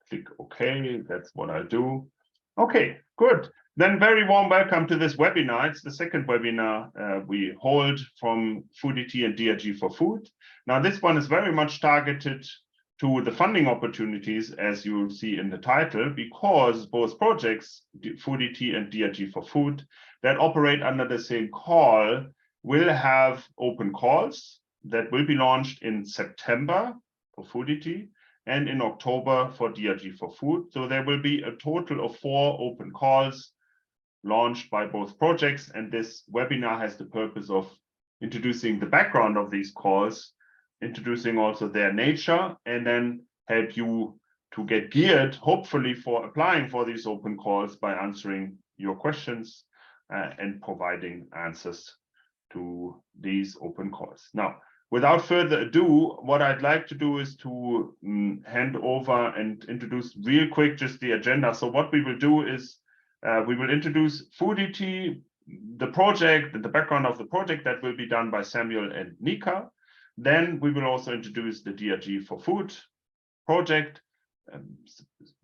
click OK. That's what I do. Okay, good. Then very warm welcome to this webinar. It's the second webinar we hold from FOODITY and DRG4FOOD. Now, this one is very much targeted to the funding opportunities, as you see in the title, because both projects, FOODITY and DRG4FOOD, that operate under the same call will have open calls that will be launched in September for FOODITY and in October for DRG4FOOD. So there will be a total of 4 open calls launched by both projects. And this webinar has the purpose of introducing the background of these calls, introducing also their nature, and then help you to get geared, hopefully, for applying for these open calls by answering your questions and providing answers to these open calls. Now, without further ado, what I'd like to do is to hand over and introduce real quick just the agenda. So what we will do is we will introduce FOODITY, the project, and the background of the project. That will be done by Samuel and Nika. Then we will also introduce the DRG4FOOD project.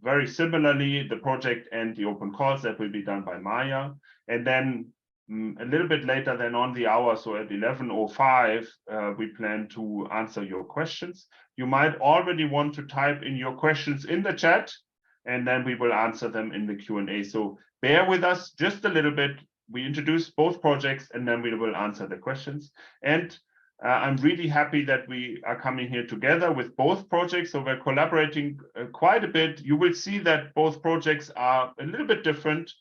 Very similarly, the project and the open calls, that will be done by Maja. And then a little bit later than on the hour, so at 11:05, we plan to answer your questions. You might already want to type in your questions in the chat, and then we will answer them in the Q&A. So bear with us just a little bit. We introduce both projects, and then we will answer the questions. And I'm really happy that we are coming here together with both projects. So we're collaborating quite a bit. You will see that both projects are a little bit different.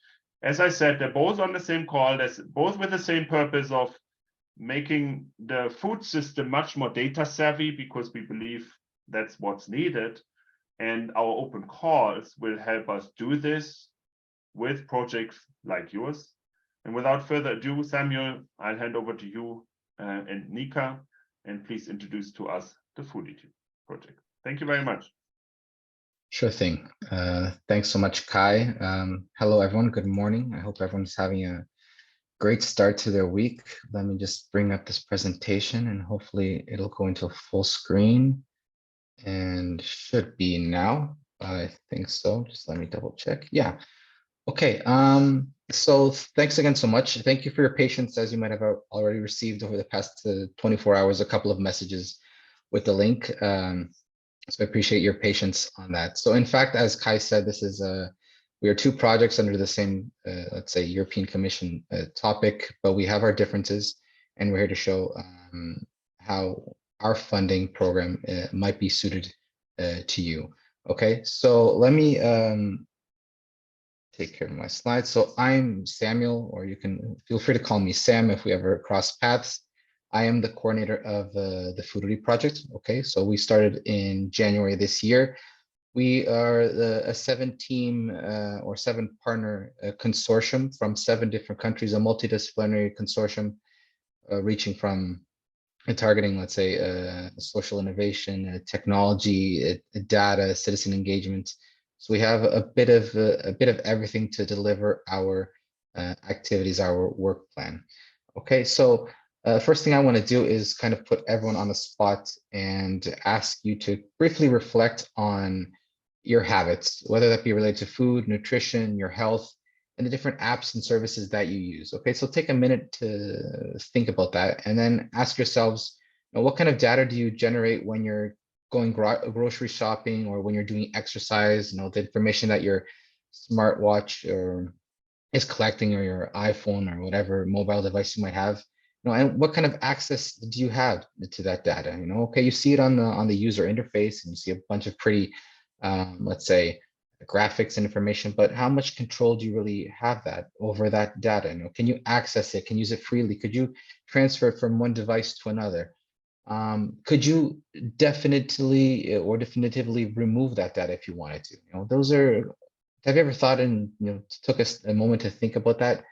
As I said, they're both on the same call. They're both with the same purpose of making the food system much more data savvy, because we believe that's what's needed. And our open calls will help us do this with projects like yours. And without further ado, Samuel, I'll hand over to you and Nika, and please introduce to us the FOODITY project. Thank you very much. Sure thing. Thanks so much, Kai. Hello, everyone. Good morning. I hope everyone's having a great start to their week. Let me just bring up this presentation, and hopefully it'll go into a full screen, and should be now. I think so. Just let me double check. Yeah. Okay. So thanks again so much. Thank you for your patience. As you might have already received over the past 24 hours, a couple of messages with the link. So I appreciate your patience on that. So in fact, as Kai said, this is we are 2 projects under the same, let's say, European Commission topic, but we have our differences, and we're here to show how our funding program might be suited to you. Okay, so let me take care of my slides. So I'm Samuel, or you can feel free to call me Sam if we ever cross paths. I am the coordinator of the FOODITY project. Okay, so we started in January this year. We are a 7-team or 7-partner consortium from 7 different countries, a multidisciplinary consortium reaching from targeting, let's say, social innovation, technology, data, citizen engagement. So we have a bit of everything to deliver our activities, our work plan. Okay, so first thing I want to do is kind of put everyone on the spot and ask you to briefly reflect on your habits, whether that be related to food, nutrition, your health, and the different apps and services that you use. Okay, so take a minute to think about that, and then ask yourselves, what kind of data do you generate when you're going grocery shopping, or when you're doing exercise? The information that your smartwatch is collecting, or your iPhone, or whatever mobile device you might have. And what kind of access do you have to that data? Okay, you see it on the user interface, and you see a bunch of pretty, let's say, graphics and information, but how much control do you really have over that data? Can you access it? Can you use it freely? Could you transfer it from one device to another? Could you definitively remove that data if you wanted to? Those are. Have you ever thought and took a moment to think about that?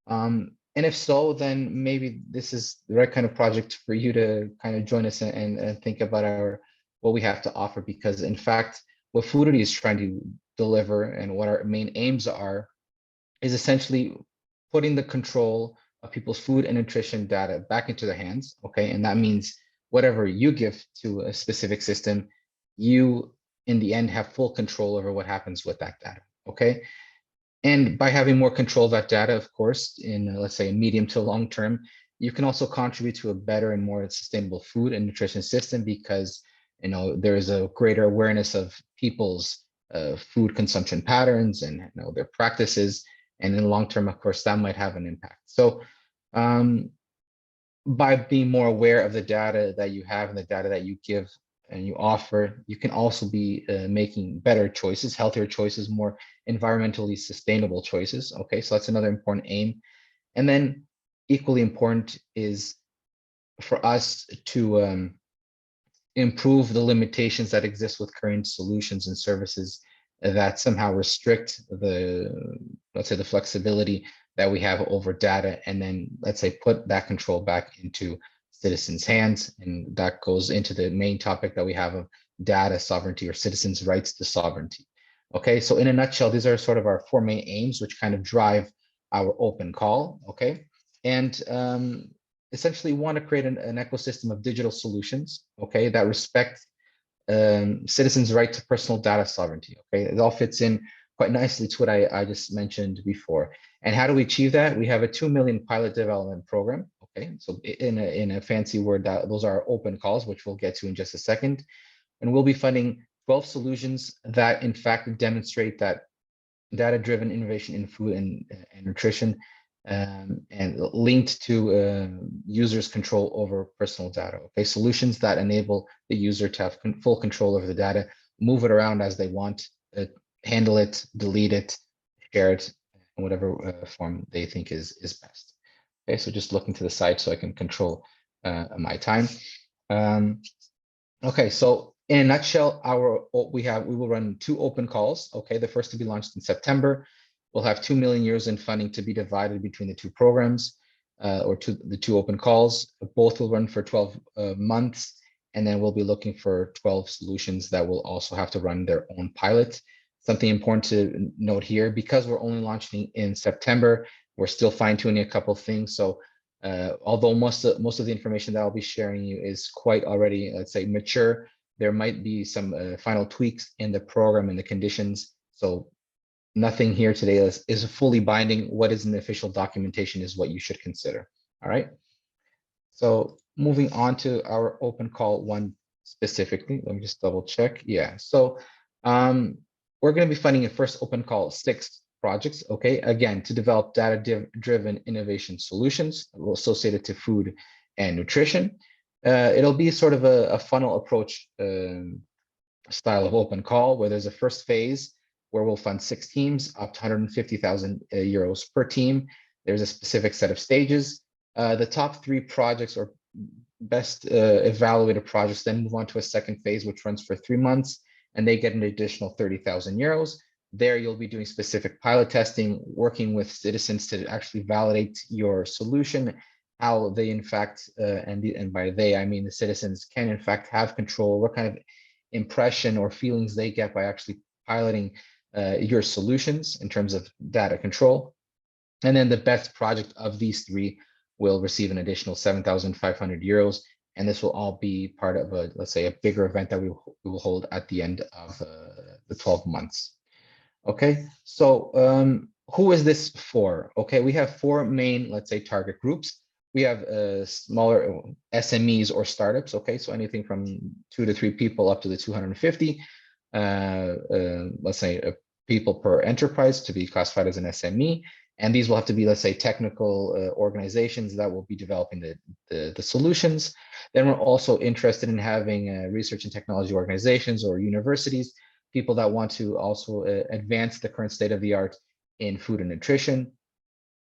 And if so, then maybe this is the right kind of project for you to kind of join us and think about what we have to offer, because in fact, what FOODITY is trying to deliver and what our main aims are is essentially putting the control of people's food and nutrition data back into their hands. Okay, and that means whatever you give to a specific system, you in the end have full control over what happens with that data. Okay. And by having more control of that data, of course, in let's say a medium to long term, you can also contribute to a better and more sustainable food and nutrition system, because there is a greater awareness of people's food consumption patterns and their practices. And in the long term, of course, that might have an impact. So by being more aware of the data that you have and the data that you give and you offer, you can also be making better choices, healthier choices, more environmentally sustainable choices. Okay, so that's another important aim. And then equally important is for us to improve the limitations that exist with current solutions and services that somehow restrict let's say the flexibility that we have over data, and then let's say put that control back into citizens' hands. And that goes into the main topic that we have of data sovereignty, or citizens' rights to sovereignty. Okay, so in a nutshell, these are sort of our four main aims, which kind of drive our open call. Okay, and essentially want to create an ecosystem of digital solutions, okay, that respect citizens' right to personal data sovereignty. Okay, it all fits in quite nicely to what I just mentioned before. And how do we achieve that? We have a 2 million pilot development program. Okay, so in a fancy word, those are open calls, which we'll get to in just a second. And we'll be funding 12 solutions that in fact demonstrate that data-driven innovation in food and nutrition, and linked to users' control over personal data. Okay, solutions that enable the user to have full control over the data, move it around as they want, handle it, delete it, share it in whatever form they think is best. Okay, so just looking to the side so I can control my time. Okay, so in a nutshell, we will run 2 open calls. Okay, the first to be launched in September. We'll have 2 million euros in funding to be divided between the 2 programs, or the 2 open calls. Both will run for 12 months, and then we'll be looking for 12 solutions that will also have to run their own pilot. Something important to note here, because we're only launching in September, we're still fine-tuning a couple of things. So although most of the information that I'll be sharing you is quite already, let's say, mature, there might be some final tweaks in the program and the conditions. So nothing here today is fully binding. What is in the official documentation is what you should consider. All right. So moving on to our open call one specifically, let me just double check. Yeah. So we're going to be funding a first open call 6 projects. Okay. Again, to develop data-driven innovation solutions associated to food and nutrition. It'll be sort of a funnel approach style of open call, where there's a first phase where we'll fund 6 teams up to 150,000 euros per team. There's a specific set of stages. The top 3 projects or best evaluated projects then move on to a second phase, which runs for 3 months, and they get an additional 30,000 euros. There you'll be doing specific pilot testing, working with citizens to actually validate your solution, how they in fact, and by they, I mean the citizens can in fact have control, what kind of impression or feelings they get by actually piloting your solutions in terms of data control. And then the best project of these 3 will receive an additional 7,500 euros. And this will all be part of let's say, a bigger event that we will hold at the end of the 12 months. Okay, so who is this for? Okay, we have 4 main, let's say, target groups. We have smaller SMEs or startups. Okay, so anything from 2 to 3 people up to the 250. Let's say people per enterprise to be classified as an SME. And these will have to be, let's say, technical organizations that will be developing the solutions. Then we're also interested in having research and technology organizations or universities, people that want to also advance the current state of the art in food and nutrition.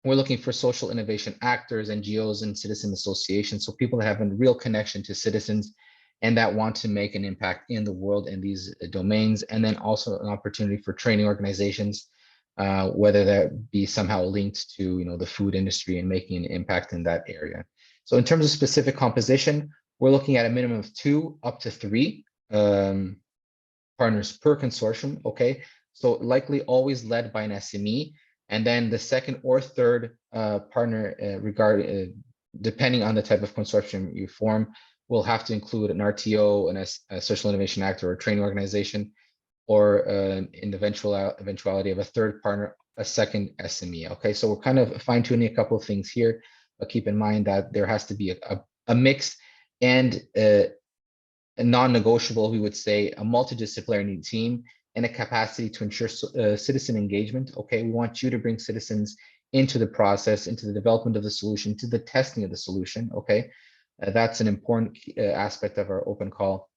We're looking for social innovation actors, NGOs, and citizen associations. So people that have a real connection to citizens and that want to make an impact in the world in these domains. And then also an opportunity for training organizations, whether that be somehow linked to the food industry and making an impact in that area. So in terms of specific composition, we're looking at a minimum of 2 up to 3 partners per consortium. Okay, so likely always led by an SME, and then the second or third partner, depending on the type of consortium you form, will have to include an RTO and a social innovation actor or a training organization. or in the eventuality of a third partner, a second SME. Okay, so we're kind of fine-tuning a couple of things here, but keep in mind that there has to be a mix and a non-negotiable, we would say, a multidisciplinary team and a capacity to ensure citizen engagement. Okay, we want you to bring citizens into the process, into the development of the solution, to the testing of the solution. Okay, that's an important aspect of our open call.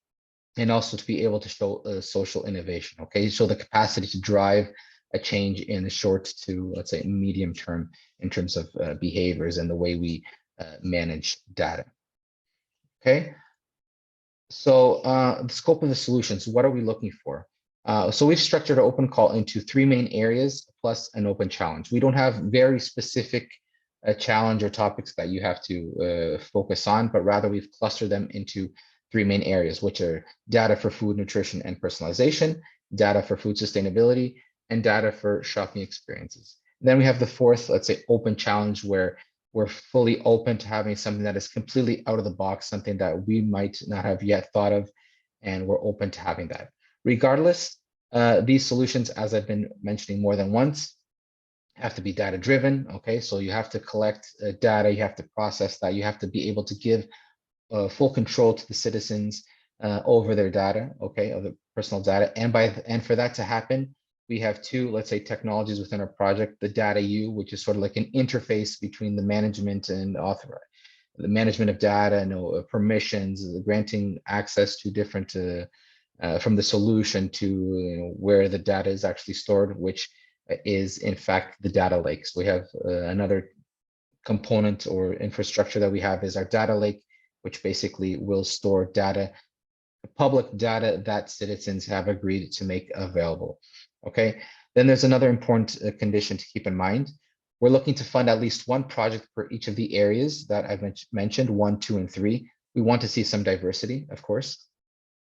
And also to be able to show social innovation, okay? Show the capacity to drive a change in the short to, let's say, medium term in terms of behaviors and the way we manage data, okay? So the scope of the solutions, what are we looking for? So we've structured our open call into 3 main areas plus an open challenge. We don't have very specific challenge or topics that you have to focus on, but rather we've clustered them into 3 main areas, which are data for food, nutrition, and personalization, data for food sustainability, and data for shopping experiences. Then we have the 4th, let's say, open challenge, where we're fully open to having something that is completely out of the box, something that we might not have yet thought of, and we're open to having that. Regardless, these solutions, as I've been mentioning more than once, have to be data driven. Okay, so you have to collect data, you have to process that, you have to be able to give full control to the citizens over their data, okay, of the personal data. And for that to happen, we have 2, let's say, technologies within our project: the data U, which is sort of like an interface between the management and the management of data, permissions, granting access to different from the solution to where the data is actually stored, which is in fact the data lake. So we have another component or infrastructure that we have is our data lake, which basically will store data, public data that citizens have agreed to make available. Okay, then there's another important condition to keep in mind. We're looking to fund at least 1 project per each of the areas that I've mentioned, 1, 2, and 3. We want to see some diversity, of course.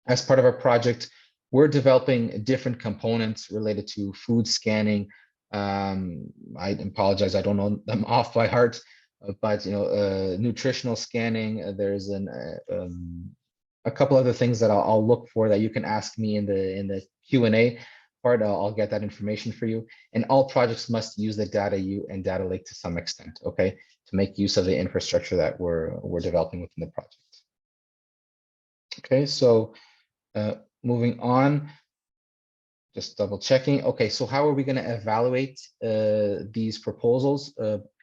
As part of our project, we're developing different components related to food scanning. I apologize, I don't know them off by heart, but nutritional scanning. There's a couple other things that I'll look for that you can ask me in the Q&A part. I'll get that information for you. And all projects must use the data U and data lake to some extent, okay, to make use of the infrastructure that we're developing within the project. Okay, so moving on, just double checking. Okay, so how are we going to evaluate these proposals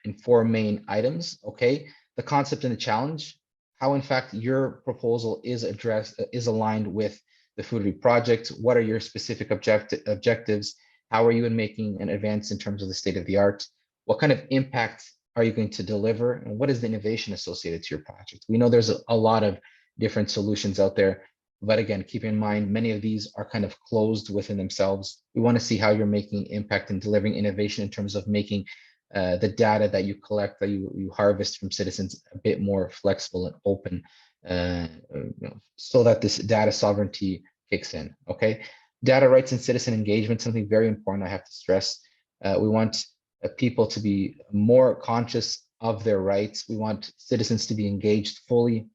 in 4 main items? Okay, the concept and the challenge, how in fact your proposal is aligned with the FOODITY project. What are your specific objectives? How are you making an advance in terms of the state of the art? What kind of impact are you going to deliver? And what is the innovation associated to your project? We know there's a lot of different solutions out there, but again, keep in mind, many of these are kind of closed within themselves. We want to see how you're making impact and delivering innovation in terms of making the data that you collect, that you harvest from citizens, a bit more flexible and open, so that this data sovereignty kicks in. Okay, data rights and citizen engagement, something very important I have to stress. We want people to be more conscious of their rights. We want citizens to be engaged fully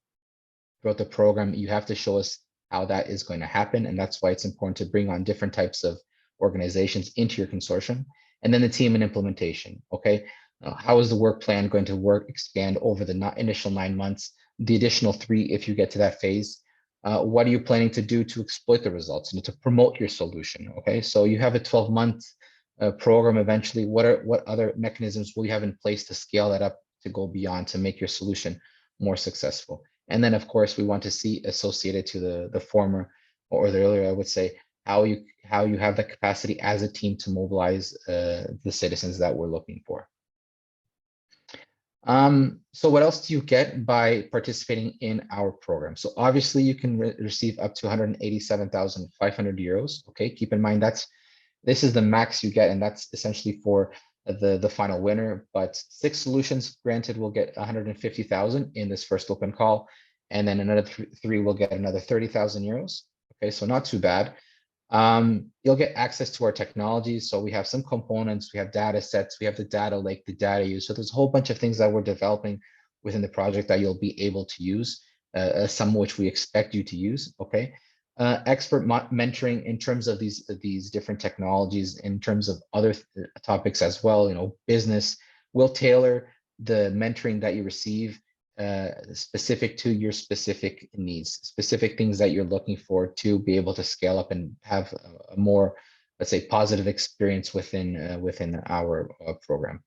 throughout the program. You have to show us how that is going to happen, and that's why it's important to bring on different types of organizations into your consortium. And then the team and implementation. Okay, how is the work plan going to expand over the initial 9 months, the additional 3 if you get to that phase? What are you planning to do to exploit the results and to promote your solution? Okay, so you have a 12-month program eventually. What other mechanisms will you have in place to scale that up, to go beyond, to make your solution more successful? And then, of course, we want to see associated to the former or the earlier, I would say, how you have the capacity as a team to mobilize the citizens that we're looking for. So what else do you get by participating in our program? So obviously you can receive up to 187,500 euros. Okay, keep in mind this is the max you get, and that's essentially for the final winner. But 6 solutions granted will get 150,000 in this first open call, and then another 3 will get another 30,000 euros. Okay, so not too bad. You'll get access to our technologies. So we have some components, we have data sets, we have the data lake, the data use. So there's a whole bunch of things that we're developing within the project that you'll be able to use, some of which we expect you to use. Okay, expert mentoring in terms of these different technologies, in terms of other topics as well, you know, business. We'll tailor the mentoring that you receive specific to your specific needs, specific things that you're looking for to be able to scale up and have a more, let's say, positive experience within our program.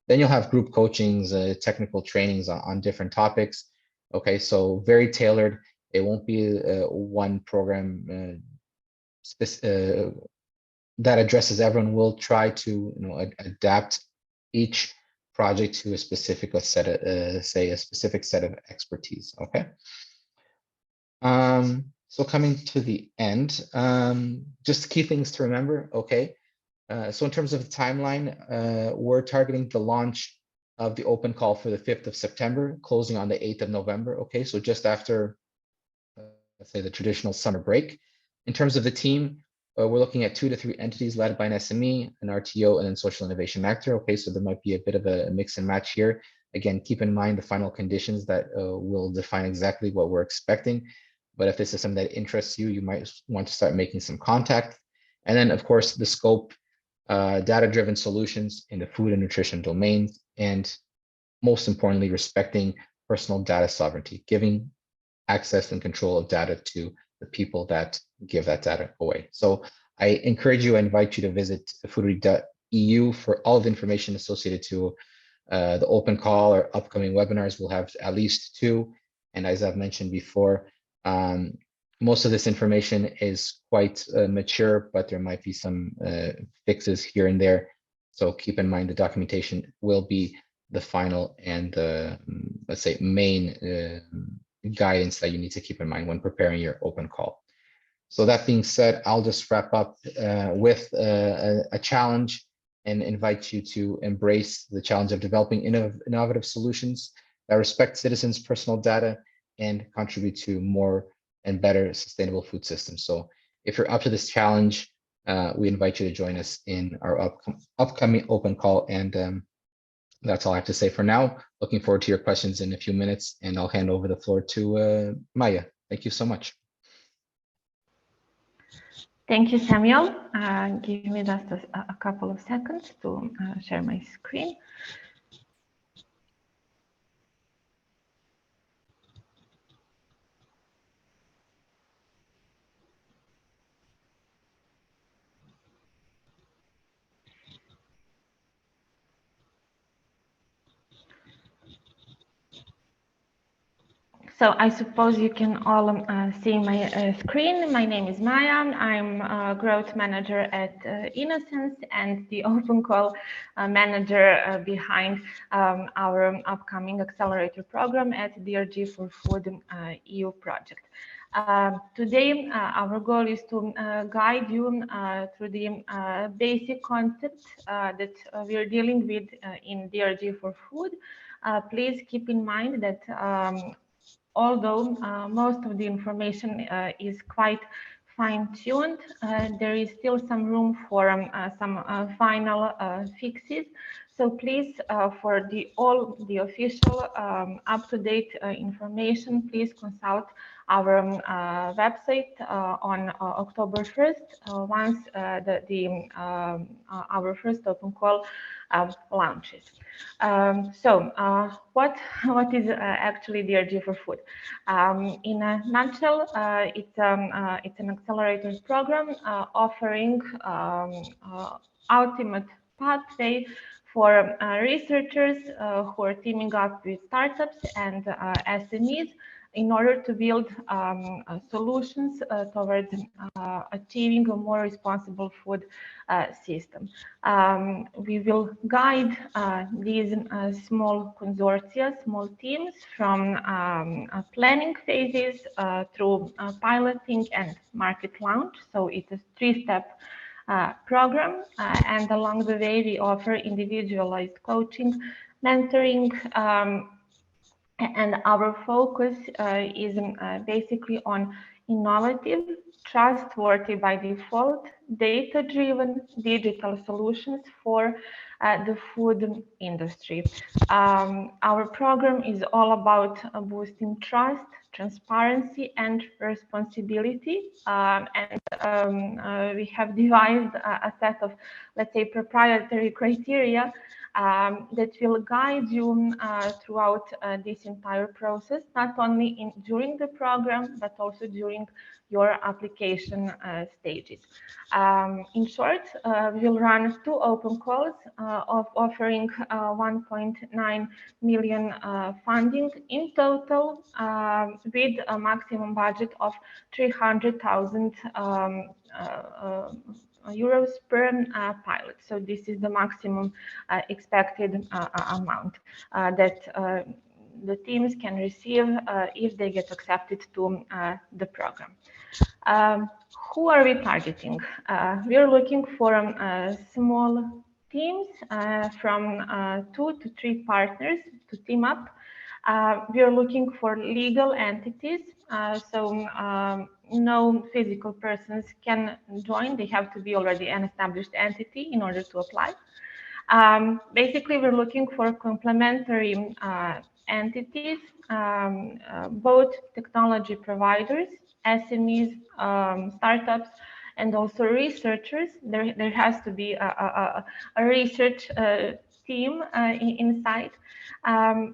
Then you'll have group coachings, technical trainings on different topics. Okay, so very tailored. It won't be one program that addresses everyone. We'll try to adapt each project to a specific set of, say, a specific set of expertise. Okay. So coming to the end, just key things to remember. Okay. So in terms of the timeline, we're targeting the launch of the open call for the 5th of September, closing on the 8th of November. Okay, so just after, let's say, the traditional summer break. In terms of the team, we're looking at 2 to 3 entities led by an SME, an RTO, and then social innovation actor. Okay, so there might be a bit of a mix and match here. Again, keep in mind the final conditions that will define exactly what we're expecting. But if this is something that interests you, you might want to start making some contact. And then, of course, the scope, data-driven solutions in the food and nutrition domains, and most importantly, respecting personal data sovereignty, giving access and control of data to the people that give that data away. So I encourage you, I invite you to visit foodity.eu for all of the information associated to the open call or upcoming webinars. We'll have at least 2. And as I've mentioned before, most of this information is quite mature, but there might be some fixes here and there. So keep in mind the documentation will be the final and let's say main guidance that you need to keep in mind when preparing your open call. So that being said, I'll just wrap up with a challenge and invite you to embrace the challenge of developing innovative solutions that respect citizens' personal data and contribute to more and better sustainable food systems. So if you're up to this challenge, we invite you to join us in our upcoming open call. And that's all I have to say for now. Looking forward to your questions in a few minutes, and I'll hand over the floor to Maja. Thank you so much. Thank you, Samuel. Give me just a couple of seconds to share my screen. So I suppose you can all see my screen. My name is Maja. I'm a growth manager at Innocence and the open call manager behind our upcoming accelerator program at DRG4FOOD EU project. Today, our goal is to guide you through the basic concepts that we're dealing with in DRG4FOOD. Please keep in mind that although most of the information is quite fine-tuned, there is still some room for some final fixes. So please, for all the official up-to-date information, please consult our website on October 1st, once our first open call launches. What is actually DRG4FOOD? In a nutshell, it's an accelerator program offering ultimate pathway for researchers who are teaming up with startups and SMEs in order to build solutions towards achieving a more responsible food system. We will guide these small consortia, small teams from planning phases through piloting and market launch. So it's a 3-step program, and along the way we offer individualized coaching, mentoring, and our focus is basically on innovative, trustworthy by default, data-driven digital solutions for the food industry. Our program is all about boosting trust, transparency, and responsibility. We have devised a set of, let's say, proprietary criteria that will guide you throughout this entire process, not only during the program, but also during your application stages. In short, we'll run 2 open calls of offering 1.9 million funding in total, with a maximum budget of 300,000 euros per pilot. So this is the maximum expected amount that the teams can receive if they get accepted to the program. Who are we targeting? We are looking for small teams from 2 to 3 partners to team up. We are looking for legal entities, no physical persons can join. They have to be already an established entity in order to apply. Basically, we're looking for complementary entities, both technology providers, SMEs, startups, and also researchers. There has to be a research team inside. A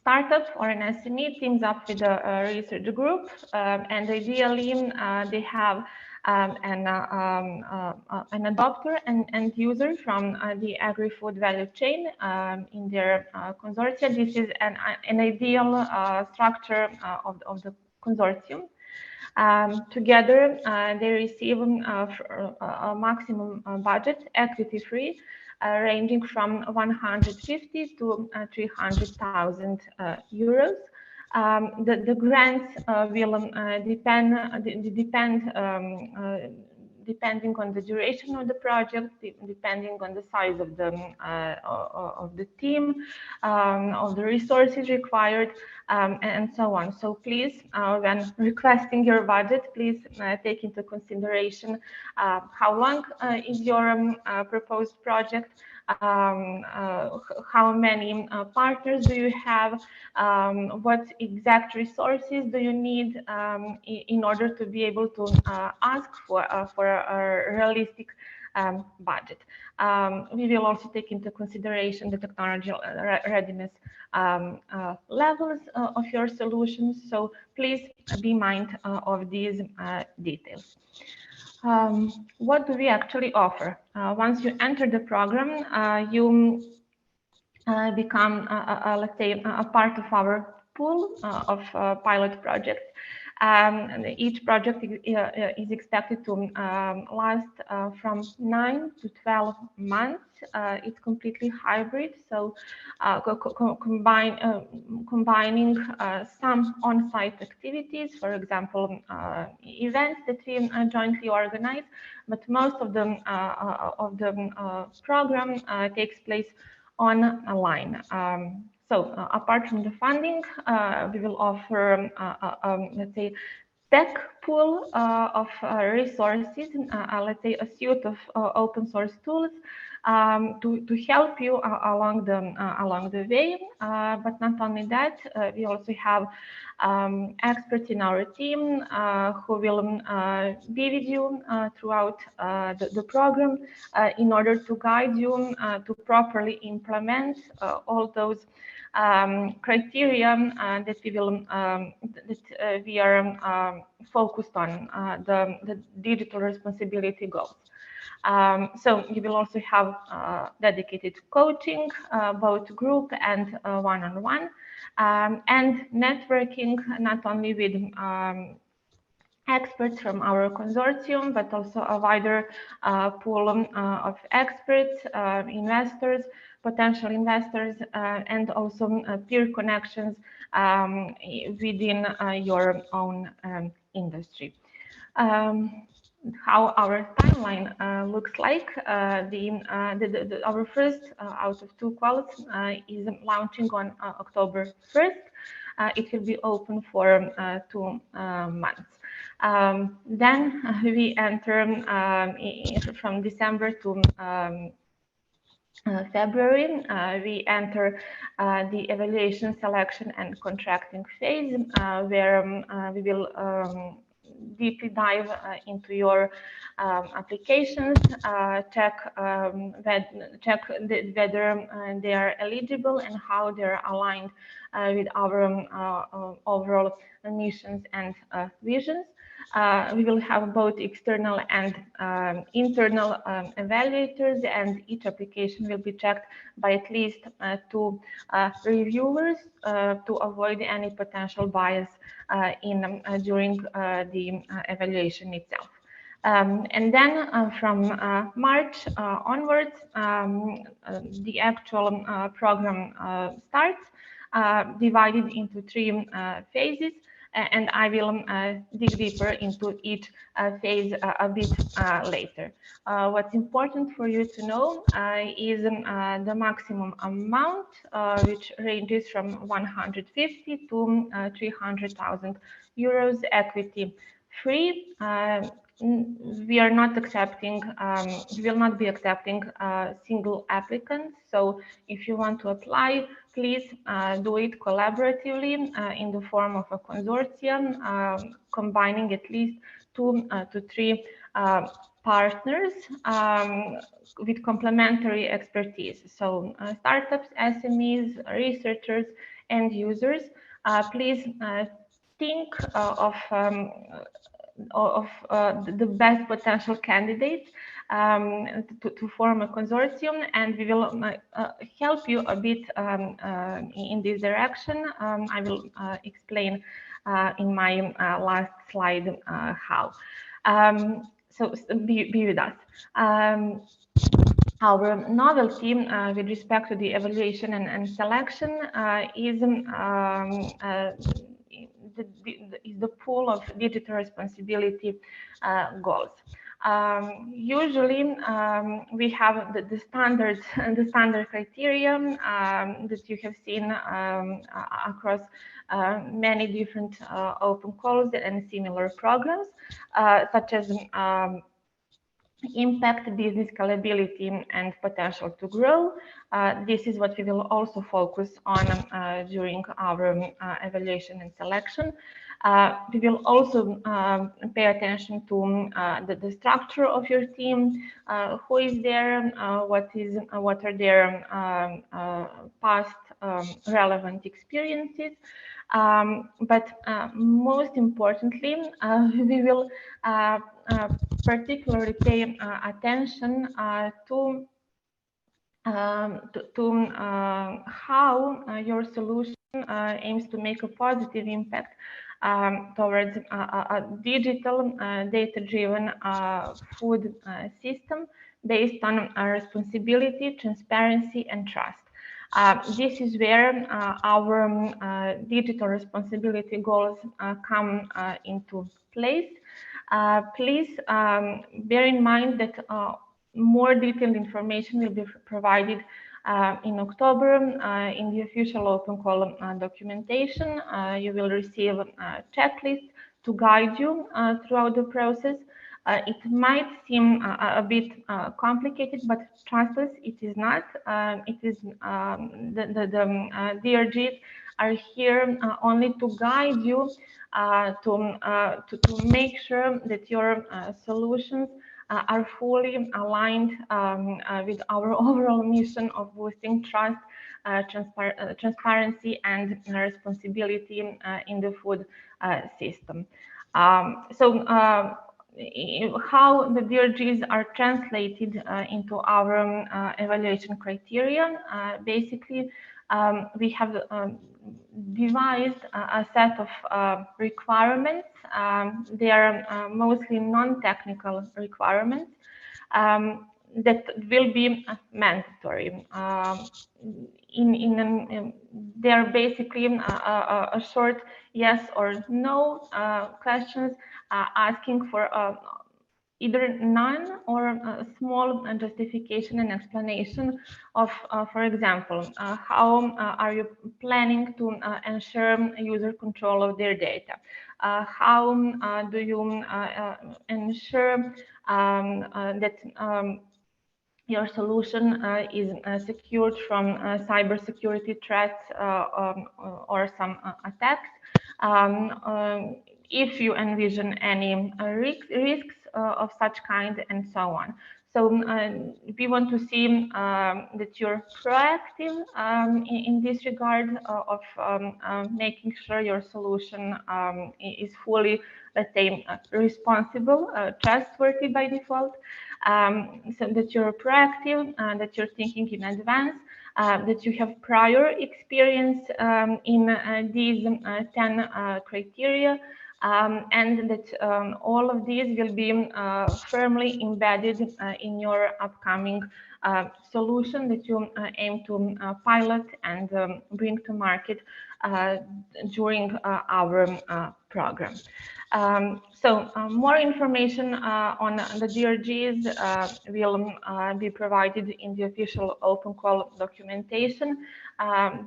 startup or an SME teams up with a research group, and ideally they have an adopter and user from the agri-food value chain in their consortia. This is an ideal structure of the consortium. Together, they receive a maximum budget, equity-free, ranging from 150 to 300,000 euros. The grants will depending on the duration of the project, depending on the size of the team, of the resources required, and so on. So please, when requesting your budget, please take into consideration how long is your proposed project, how many partners do you have, what exact resources do you need in order to be able to ask for a realistic budget. We will also take into consideration the technology readiness levels of your solutions, so please be mindful of these details. What do we actually offer? Once you enter the program, you become, let's say, a part of our pool of pilot projects. Each project is expected to last from 9 to 12 months. It's completely hybrid, so combining some on-site activities, for example, events that we jointly organize, but most of the program takes place online. Apart from the funding, we will offer, let's say, tech pool of resources, let's say a suite of open source tools to help you along the way. But not only that, we also have experts in our team who will be with you throughout the program in order to guide you to properly implement all those criteria that we are focused on, the digital responsibility goals. So you will also have dedicated coaching, both group and one-on-one, and networking, not only with experts from our consortium, but also a wider pool of experts, investors, potential investors, and also peer connections within your own industry. How our timeline looks like. Our first out of 2 calls is launching on October 1st. it will be open for 2 months. Then we enter from December to February, we enter the evaluation, selection, and contracting phase, where we will deeply dive into your applications, check whether they are eligible and how they're aligned with our overall missions and visions. We will have both external and internal evaluators, and each application will be checked by at least 2 reviewers to avoid any potential bias during the evaluation itself. And then from March onwards, the actual program starts, divided into 3 phases. And I will dig deeper into each phase a bit later. What's important for you to know is the maximum amount, which ranges from 150 to 300,000 euros equity free. We are not accepting, we will not be accepting single applicants. So if you want to apply, please do it collaboratively in the form of a consortium, combining at least 2 to 3 partners with complementary expertise. So startups, SMEs, researchers, end users, please think of the best potential candidates to form a consortium, and we will help you a bit in this direction. I will explain in my last slide how. So be with us. Our novelty with respect to the evaluation and selection is the pool of digital responsibility goals. Usually, we have the standard criteria that you have seen across many different open calls and similar programs, such as impact, business scalability, and potential to grow. This is what we will also focus on during our evaluation and selection. We will also pay attention to the structure of your team, who is there, what are their past relevant experiences. But most importantly, we will particularly pay attention to how your solution aims to make a positive impact towards a digital, data-driven food system based on responsibility, transparency, and trust. This is where our digital responsibility goals come into place. Please bear in mind that more detailed information will be provided in October in the official open call documentation. You will receive a checklist to guide you throughout the process. It might seem a bit complicated, but trust us, it is not. It is the DRGs are here only to guide you to make sure that your solutions are fully aligned with our overall mission of boosting trust, transparency, and responsibility in the food system. How the DRGs are translated into our evaluation criteria. Basically, we have devised a set of requirements. They are mostly non-technical requirements that will be mandatory. They are basically a short yes or no questions asking for either none or a small justification and explanation of, for example, how are you planning to ensure user control of their data? How do you ensure that your solution is secured from cybersecurity threats or some attacks? If you envision any risks of such kind, and so on. So we want to see that you're proactive in this regard of making sure your solution is fully, let's say, responsible, trustworthy by default, so that you're proactive, that you're thinking in advance, that you have prior experience in these 10 criteria, and that all of these will be firmly embedded in your upcoming solution that you aim to pilot and bring to market during our program. So more information on the DRGs will be provided in the official open call documentation.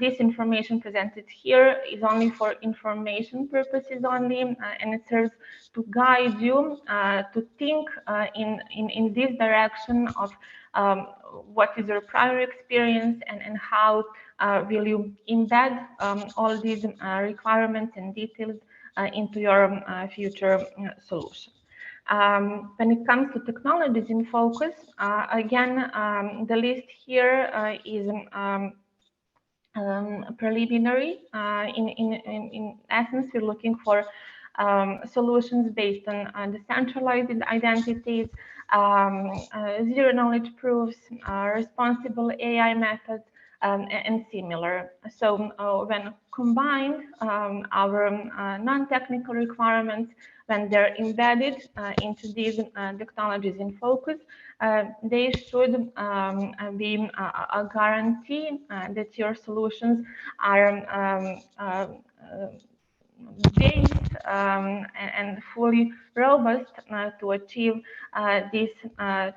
This information presented here is only for information purposes only, and it serves to guide you to think in this direction of what is your prior experience, and how will you embed all these requirements and details into your future solution. When it comes to technologies in focus, again, the list here is preliminary. In essence, we're looking for solutions based on decentralized identities, zero knowledge proofs, responsible AI methods, and similar. So when combined, our non-technical requirements, when they're embedded into these technologies in focus, they should be a guarantee that your solutions are based and fully robust to achieve this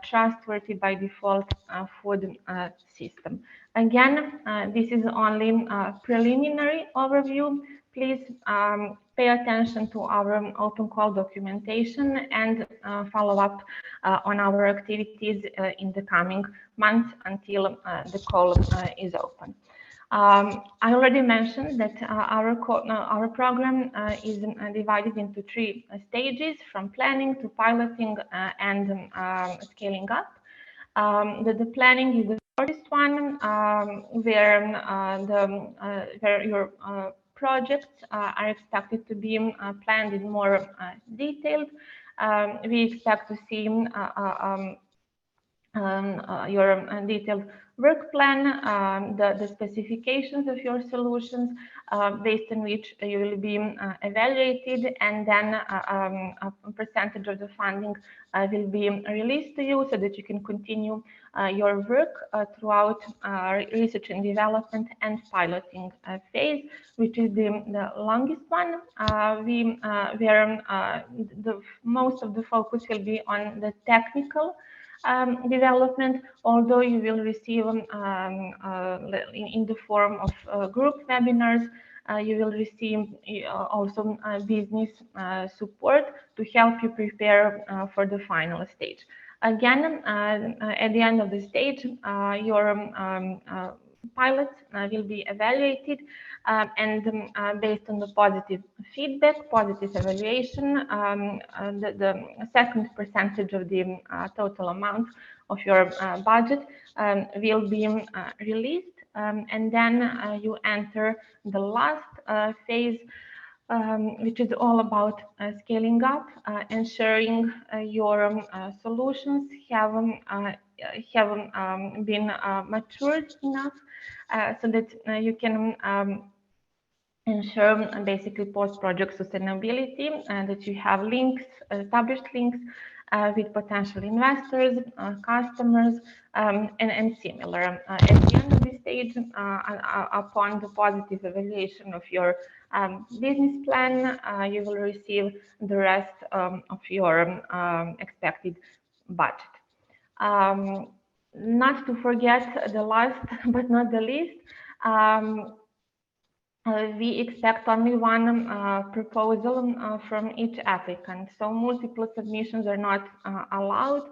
trustworthy by default food system. Again, this is only a preliminary overview. Please pay attention to our open call documentation and follow up on our activities in the coming months until the call is open. I already mentioned that our program is divided into 3 stages, from planning to piloting and scaling up. The planning is the first one, where your projects are expected to be planned in more detail. We expect to see your detailed work plan, the specifications of your solutions, based on which you will be evaluated, and then a percentage of the funding will be released to you so that you can continue your work throughout research and development and piloting phase, which is the longest one, where most of the focus will be on the technical development, although you will receive in the form of group webinars, you will receive also business support to help you prepare for the final stage. Again, at the end of the stage, your pilots will be evaluated, and based on the positive feedback, positive evaluation, the second percentage of the total amount of your budget will be released, and then you enter the last phase, which is all about scaling up, ensuring your solutions have been matured enough so that you can ensure basically post-project sustainability, and that you have links, established links with potential investors, customers, and similar. At the end of this stage. Upon the positive evaluation of your business plan, you will receive the rest of your expected budget. Not to forget the last but not the least, we expect only one proposal from each applicant, so multiple submissions are not allowed.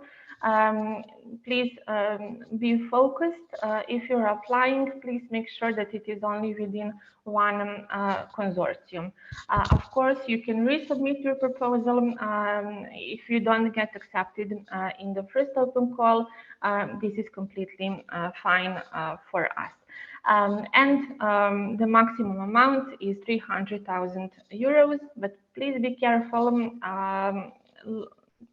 Please be focused. If you're applying, please make sure that it is only within one consortium. Of course, you can resubmit your proposal if you don't get accepted in the first open call. This is completely fine for us. The maximum amount is 300,000 euros, but please be careful.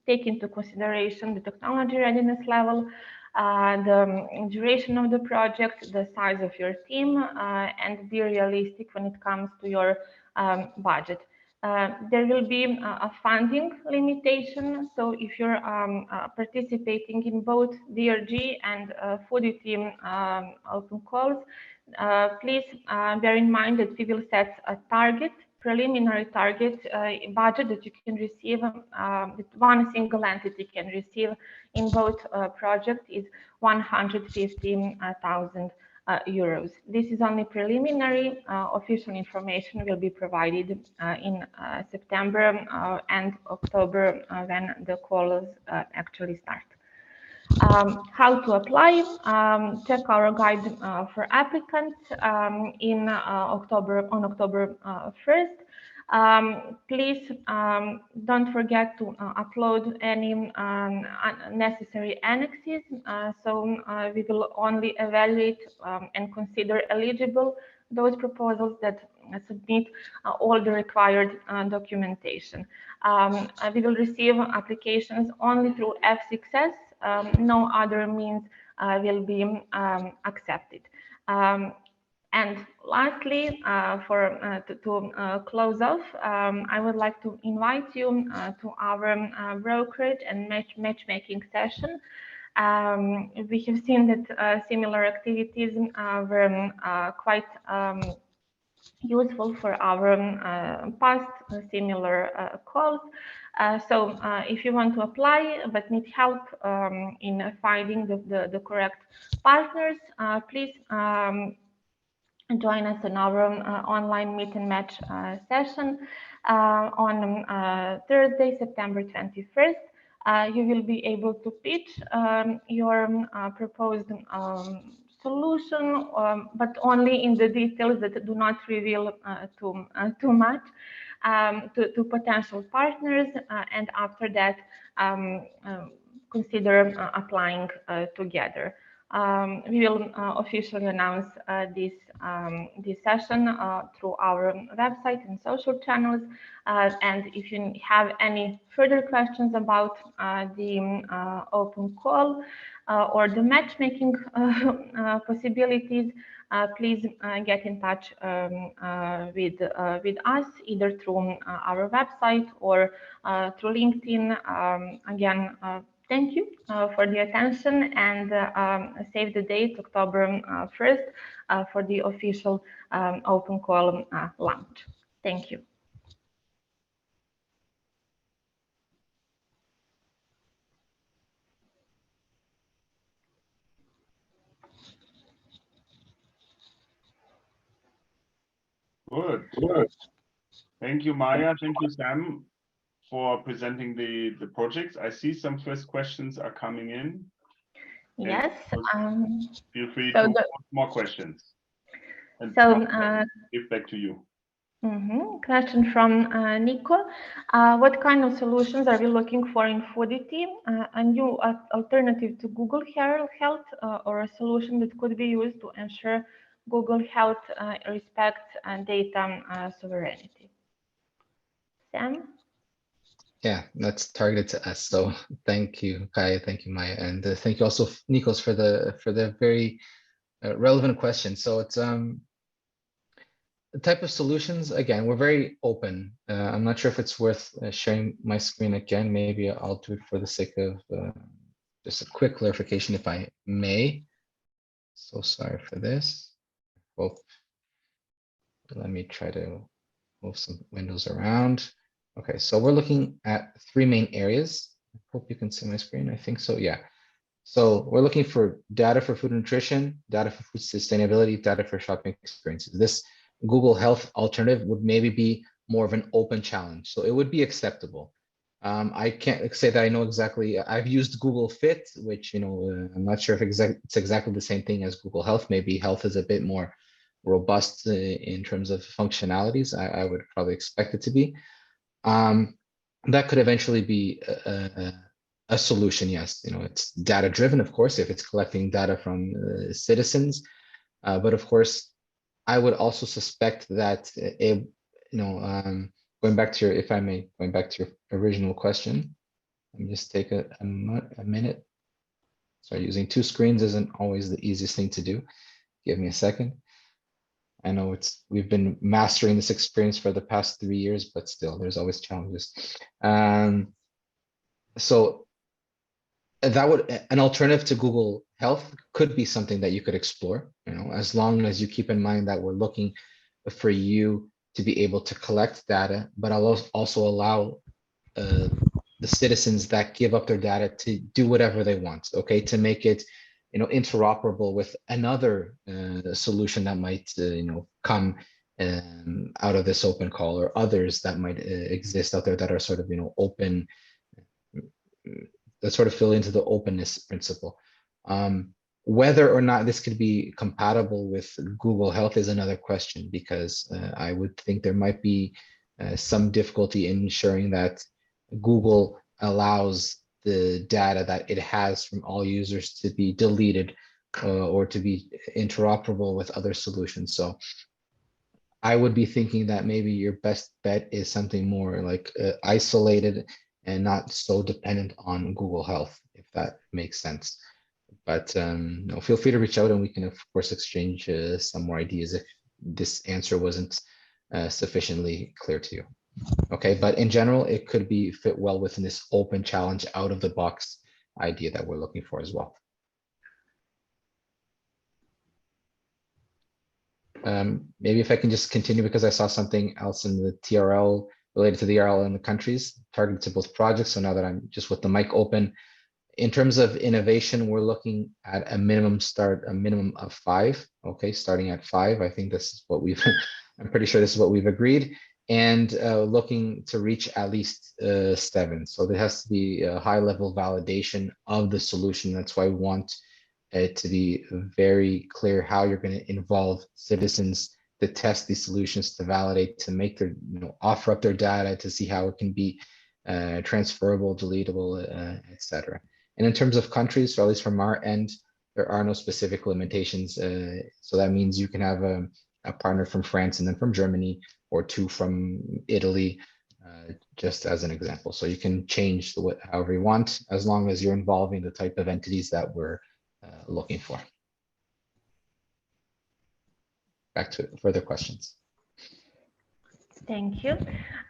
Take into consideration the technology readiness level, the duration of the project, the size of your team, and be realistic when it comes to your budget. There will be a funding limitation, so if you're participating in both DRG and FOODITY open calls, please bear in mind that we will set a target, preliminary target budget that you can receive, that one single entity can receive in both projects is 115,000 euros. This is only preliminary. Official information will be provided in September and October when the calls actually start. How to apply? Check our guide for applicants on October 1st. Please don't forget to upload any necessary annexes. We will only evaluate and consider eligible those proposals that submit all the required documentation. We will receive applications only through F6S. No other means will be accepted. And lastly, to close off, I would like to invite you to our brokerage and matchmaking session. We have seen that similar activities were quite useful for our past similar calls. So if you want to apply but need help in finding the correct partners, please join us in our online meet and match session on Thursday, September 21st. You will be able to pitch your proposed solution, but only in the details that do not reveal too much to potential partners, and after that consider applying together. We will officially announce this session through our website and social channels. And if you have any further questions about the open call or the matchmaking possibilities, please get in touch with us either through our website or through LinkedIn. Again, thank you for the attention, and save the date, October 1st, for the official open call launch. Thank you. Good. Thank you, Maja. Thank you, Sam, for presenting the projects. I see some first questions are coming in. Yes. Feel free to put more questions. And give back to you. Question from Nico. What kind of solutions are we looking for in FOODITY? A new alternative to Google Health or a solution that could be used to ensure Google Health respects data sovereignty? Sam? Yeah, that's targeted to us. So thank you, Kaya. Thank you, Maja, and thank you also, Nikos, for the very relevant question. So it's the type of solutions. Again, we're very open. I'm not sure if it's worth sharing my screen again. Maybe I'll do it for the sake of just a quick clarification, if I may. So sorry for this. Hope. Let me try to move some windows around. Okay, so we're looking at three main areas. I hope you can see my screen. I think so, yeah. So we're looking for data for food nutrition, data for food sustainability, data for shopping experiences. This Google Health alternative would maybe be more of an open challenge. So it would be acceptable. I can't say that I know exactly. I've used Google Fit, which, I'm not sure if it's exactly the same thing as Google Health. Maybe Health is a bit more robust in terms of functionalities. I would probably expect it to be. That could eventually be a solution, yes. It's data driven, of course, if it's collecting data from citizens. But of course, I would also suspect that going back to your, if I may, going back to your original question, let me just take a minute. So using two screens isn't always the easiest thing to do. Give me a second. I know we've been mastering this experience for the past 3 years, but still there's always challenges. So that an alternative to Google Health could be something that you could explore, as long as you keep in mind that we're looking for you to be able to collect data, but I'll also allow the citizens that give up their data to do whatever they want, okay, to make it interoperable with another solution that might come out of this open call, or others that might exist out there that are sort of open, that sort of fill into the openness principle. Whether or not this could be compatible with Google Health is another question, because I would think there might be some difficulty in ensuring that Google allows the data that it has from all users to be deleted or to be interoperable with other solutions. So I would be thinking that maybe your best bet is something more like isolated and not so dependent on Google Health, if that makes sense. But feel free to reach out and we can, of course, exchange some more ideas if this answer wasn't sufficiently clear to you. Okay, but in general, it could be fit well within this open challenge, out of the box idea that we're looking for as well. Maybe if I can just continue, because I saw something else in the TRL related to the ERL in the countries targeted to both projects. So now that I'm just with the mic open, in terms of innovation, we're looking at a minimum of 5. Okay, starting at 5. I think this is what we've, I'm pretty sure this is what we've agreed, and looking to reach at least 7. So there has to be a high level validation of the solution. That's why we want it to be very clear how you're going to involve citizens to test these solutions, to validate, to make their, offer up their data, to see how it can be transferable, deletable, etc. And in terms of countries, or at least from our end, there are no specific limitations. So that means you can have a partner from France and then from Germany, or 2 from Italy, just as an example. So you can change however you want, as long as you're involving the type of entities that we're looking for. Back to further questions. Thank you.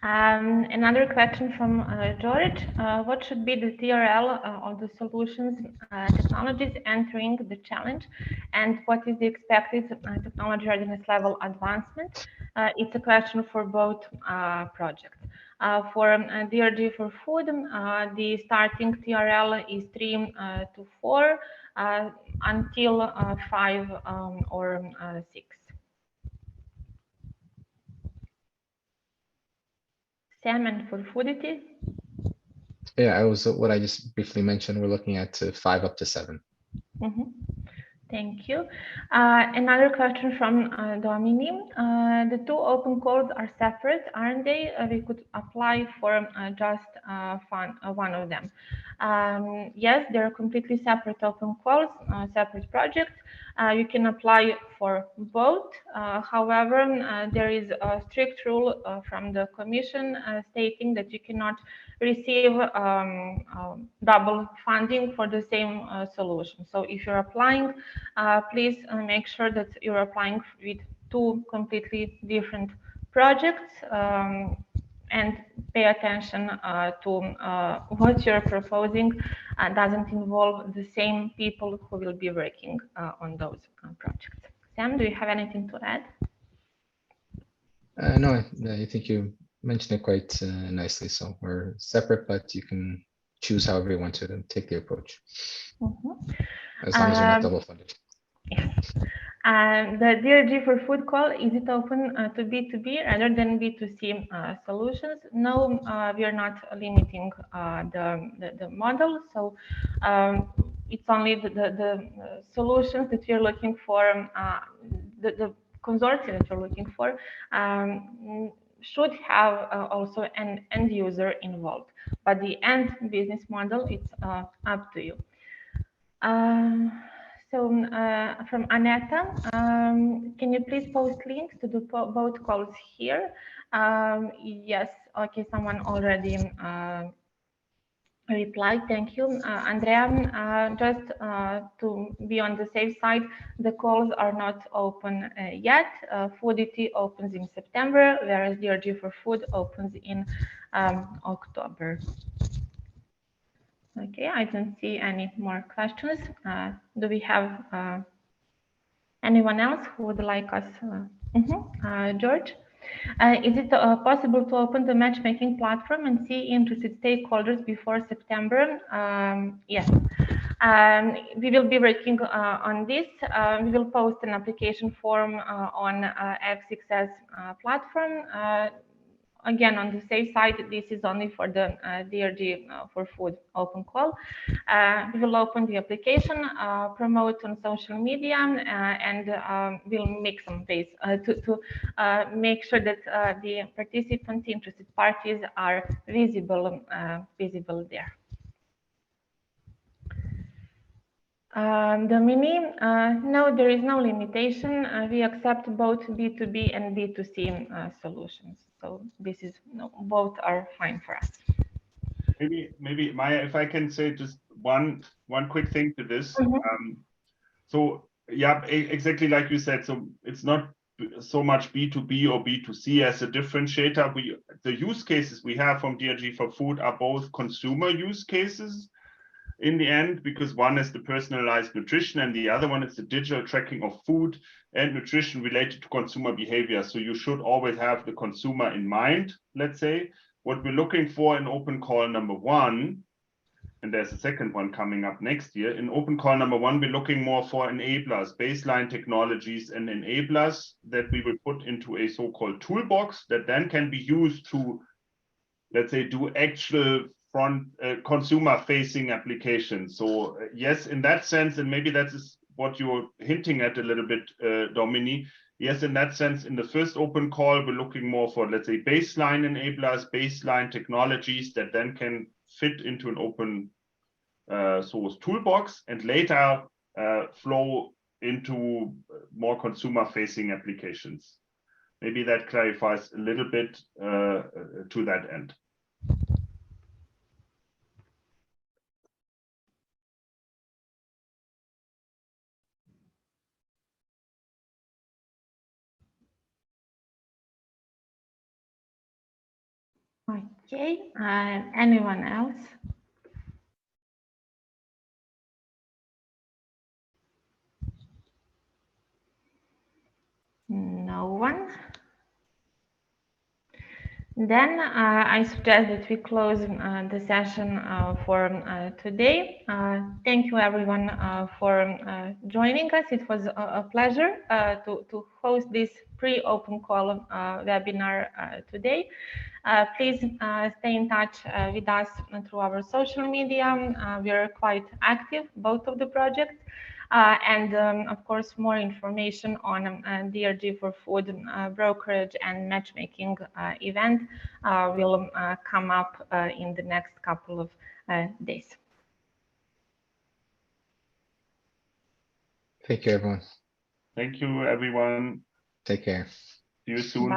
Another question from George. What should be the TRL of the solutions technologies entering the challenge, and what is the expected technology readiness level advancement? It's a question for both projects. For DRG4FOOD, the starting TRL is 3 to 4 until 5 or 6. Sam, and for FOODITY? Yeah, what I just briefly mentioned. We're looking at 5 up to 7. Mm-hmm. Thank you. Another question from Domini. The 2 open calls are separate, aren't they? We could apply for just one of them. Yes, they're completely separate open calls, separate projects. You can apply for both. However, there is a strict rule from the Commission stating that you cannot receive double funding for the same solution. So if you're applying, please make sure that you're applying with 2 completely different projects, and pay attention to what you're proposing doesn't involve the same people who will be working on those projects. Sam, do you have anything to add? No, I think you mentioned it quite nicely. So we're separate, but you can choose however you want to take the approach, as long as you're not double funded. Yes. The DRG4FOOD call, is it open to B2B rather than B2C solutions? No, we are not limiting the model. So it's only the solutions that we are looking for, the consortium that we're looking for should have also an end user involved. But the end business model, it's up to you. So from Aneta, can you please post links to the both calls here? Yes, okay, someone already replied, thank you. Andrea, just to be on the safe side, the calls are not open yet. FOODITY opens in September, whereas DRG4FOOD opens in October. Okay, I don't see any more questions. Do we have anyone else who would like us? George, is it possible to open the matchmaking platform and see interested stakeholders before September? Yes. We will be working on this. We will post an application form on F6S platform. Again, on the safe side, this is only for the DRG4FOOD open call. We will open the application, promote on social media, and we'll make some ways to make sure that the participants, interested parties, are visible there. Domini, no, there is no limitation. We accept both B2B and B2C solutions. So this is, no, both are fine for us. Maybe Maja, if I can say just one quick thing to this. So yeah, exactly like you said. So it's not so much B2B or B2C as a differentiator. The use cases we have from DRG4FOOD are both consumer use cases in the end, because one is the personalized nutrition and the other one is the digital tracking of food and nutrition related to consumer behavior. So you should always have the consumer in mind, let's say. What we're looking for in open call number 1, and there's a second one coming up next year. In open call number 1, we're looking more for enablers, baseline technologies and enablers that we will put into a so-called toolbox that then can be used to, let's say, do actual front consumer-facing applications. So yes, in that sense, and maybe that is what you're hinting at a little bit, Domini. Yes, in that sense, in the first open call, we're looking more for, let's say, baseline enablers, baseline technologies that then can fit into an open source toolbox and later flow into more consumer-facing applications. Maybe that clarifies a little bit to that end. Okay, anyone else? No one. Then I suggest that we close the session for today. Thank you everyone for joining us. It was a pleasure to host this pre-open call webinar today. Please stay in touch with us through our social media. We are quite active, both of the projects. And of course, more information on DRG4FOOD brokerage and matchmaking event will come up in the next couple of days. Thank you, everyone. Thank you, everyone. Take care. See you soon. Bye.